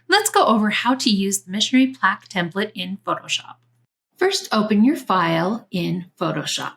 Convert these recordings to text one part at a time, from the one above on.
Let's go over how to use the Missionary Plaque template in Photoshop. First, open your file in Photoshop.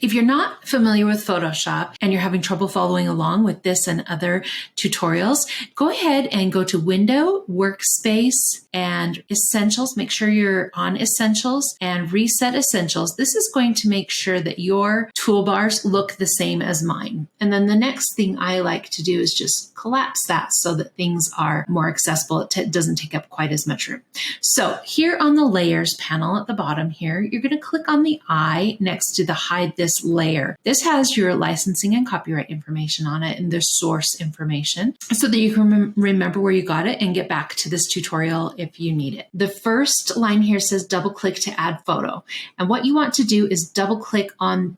If you're not familiar with Photoshop and you're having trouble following along with this and other tutorials, go ahead and go to Window, Workspace, and Essentials. Make sure you're on Essentials and reset Essentials. This is going to make sure that your toolbars look the same as mine. And then the next thing I like to do is just collapse that so that things are more accessible. It doesn't take up quite as much room. So here on the Layers panel at the bottom here, you're going to click on the eye next to the Hide This Layer. This has your licensing and copyright information on it and the source information so that you can remember where you got it and get back to this tutorial if you need it. The first line here says double click to add photo. And what you want to do is double click on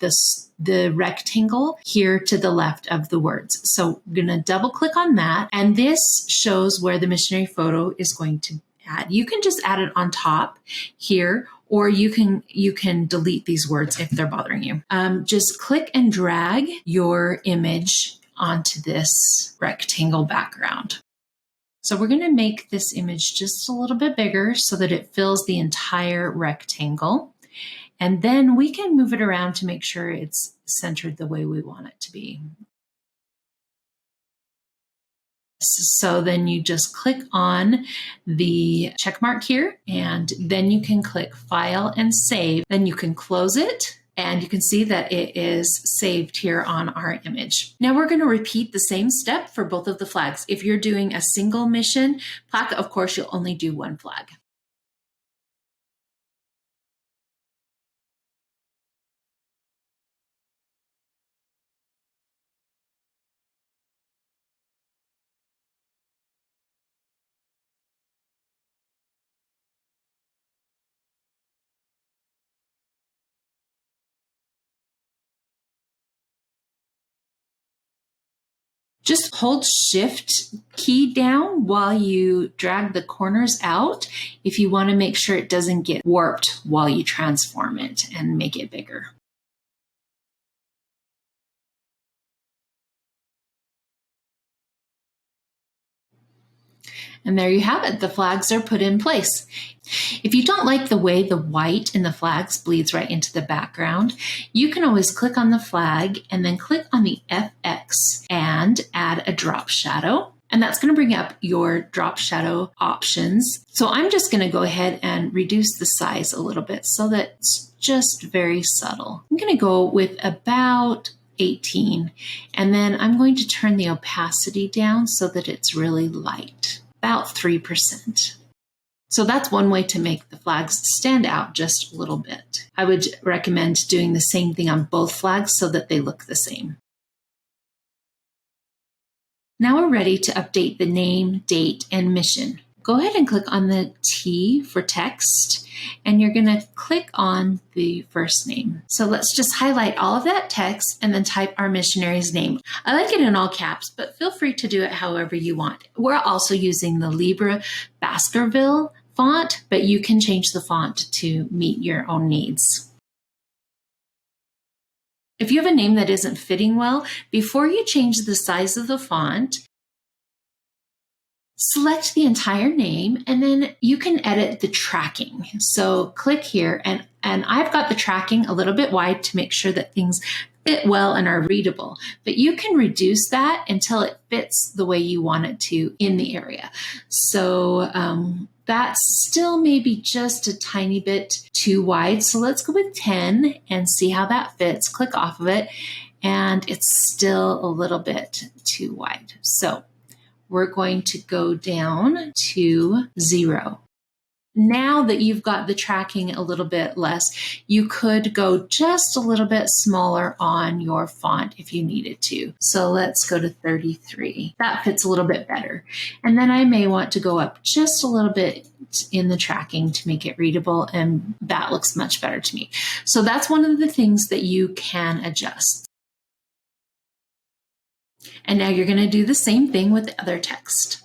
the rectangle here to the left of the words. So I'm going to double click on that. And this shows where the missionary photo is going to add. You can just add it on top here, or you can delete these words if they're bothering you. Just click and drag your image onto this rectangle background. So we're going to make this image just a little bit bigger so that it fills the entire rectangle. And then we can move it around to make sure it's centered the way we want it to be. So then you just click on the check mark here, and then you can click File and Save. Then you can close it, and you can see that it is saved here on our image. Now we're going to repeat the same step for both of the flags. If you're doing a single mission plaque, of course, you'll only do one flag. Just hold Shift key down while you drag the corners out if you want to make sure it doesn't get warped while you transform it and make it bigger. And there you have it. The flags are put in place. If you don't like the way the white in the flags bleeds right into the background, you can always click on the flag and then click on the FX and add a drop shadow. And that's going to bring up your drop shadow options. So I'm just going to go ahead and reduce the size a little bit so that it's just very subtle. I'm going to go with about 18, and then I'm going to turn the opacity down so that it's really light, about 3%. So that's one way to make the flags stand out just a little bit. I would recommend doing the same thing on both flags so that they look the same. Now we're ready to update the name, date, and mission. Go ahead and click on the T for text, and you're going to click on the first name. So let's just highlight all of that text and then type our missionary's name. I like it in all caps, but feel free to do it however you want. We're also using the Libra Baskerville font, but you can change the font to meet your own needs. If you have a name that isn't fitting well, before you change the size of the font, select the entire name, and then you can edit the tracking. So click here, and I've got the tracking a little bit wide to make sure that things fit well and are readable. But you can reduce that until it fits the way you want it to in the area. So that's still maybe just a tiny bit too wide. So let's go with 10 and see how that fits. Click off of it, and it's still a little bit too wide. So we're going to go down to 0. Now that you've got the tracking a little bit less, you could go just a little bit smaller on your font if you needed to. So let's go to 33. That fits a little bit better. And then I may want to go up just a little bit in the tracking to make it readable, and that looks much better to me. So that's one of the things that you can adjust. And now you're going to do the same thing with the other text.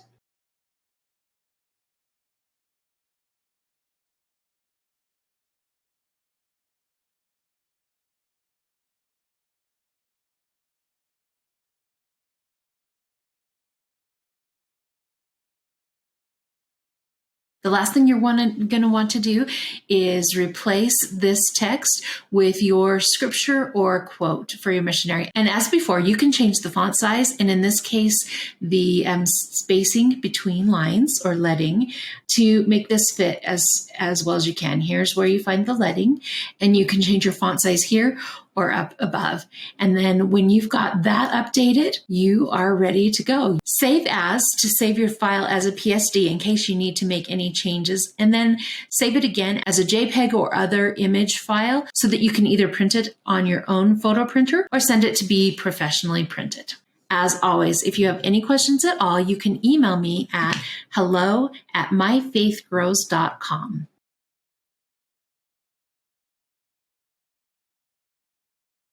The last thing you're going to want to do is replace this text with your scripture or quote for your missionary. And as before, you can change the font size, and in this case, the spacing between lines or leading to make this fit as well as you can. Here's where you find the leading, and you can change your font size here or up above. And then when you've got that updated, you are ready to go. Save as to save your file as a PSD in case you need to make any changes, and then save it again as a JPEG or other image file so that you can either print it on your own photo printer or send it to be professionally printed. As always, if you have any questions at all, you can email me at hello@myfaithgrows.com.